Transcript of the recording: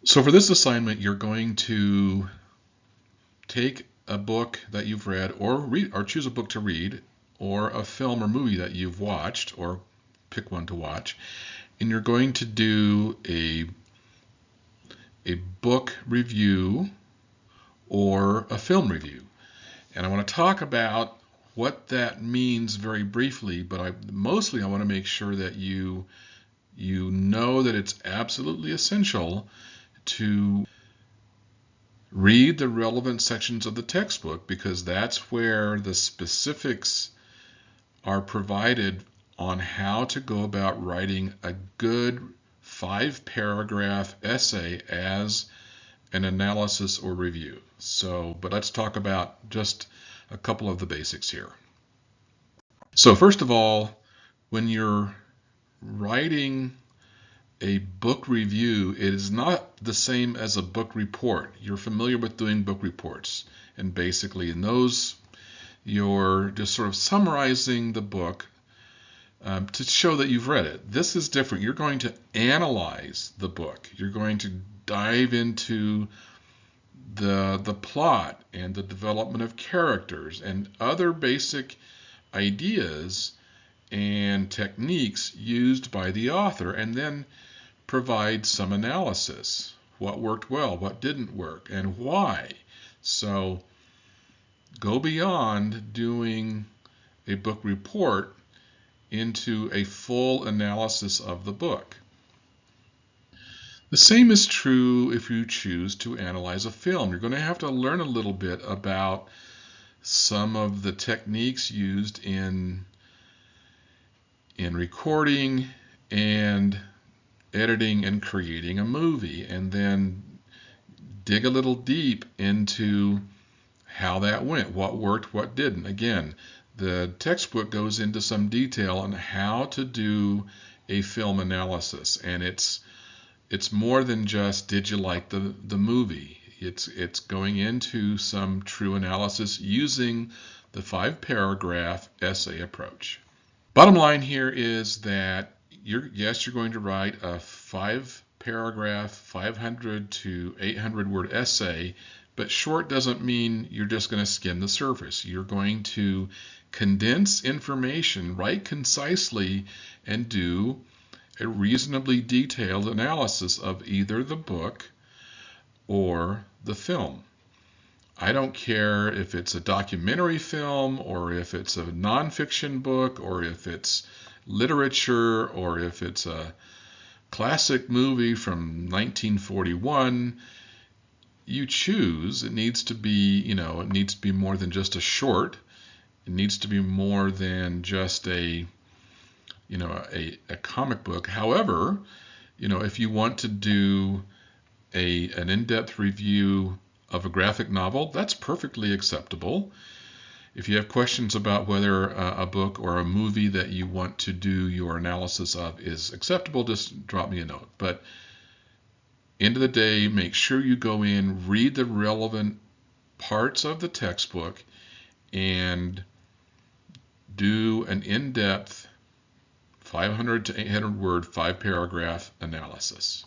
So for this assignment, you're going to take a book that you've read or read or choose a book to read or a film or movie that you've watched or pick one to watch, and you're going to do a book review or a film review. And I want to talk about what that means very briefly, but I want to make sure that you know that it's absolutely essential to read the relevant sections of the textbook, because that's where the specifics are provided on how to go about writing a good 5-paragraph essay as an analysis or review. But let's talk about just a couple of the basics here. So first of all, when you're writing a book review, it is not the same as a book report. You're familiar with doing book reports, and basically in those you're just sort of summarizing the book to show that you've read it. This is different. You're going to analyze the book. You're going to dive into the plot and the development of characters and other basic ideas and techniques used by the author, and then provide some analysis. What worked well, what didn't work, and why. So go beyond doing a book report into a full analysis of the book. The same is true if you choose to analyze a film. You're going to have to learn a little bit about some of the techniques used in recording and editing and creating a movie, and then dig a little deep into how that went, what worked, what didn't. Again, the textbook goes into some detail on how to do a film analysis, and it's more than just did you like the movie. It's going into some true analysis using the 5-paragraph essay approach. Bottom line here is that you're going to write a 5-paragraph, 500 to 800 word essay, but short doesn't mean you're just going to skim the surface. You're going to condense information, write concisely, and do a reasonably detailed analysis of either the book or the film. I don't care if it's a documentary film or if it's a nonfiction book or if it's literature or if it's a classic movie from 1941. You choose. It needs to be, it needs to be more than just a short. It needs to be more than just a comic book. However, if you want to do an in-depth review of a graphic novel, that's perfectly acceptable. If you have questions about whether a book or a movie that you want to do your analysis of is acceptable, just drop me a note. But end of the day, make sure you go in, read the relevant parts of the textbook, and do an in-depth 500 to 800 word 5-paragraph analysis.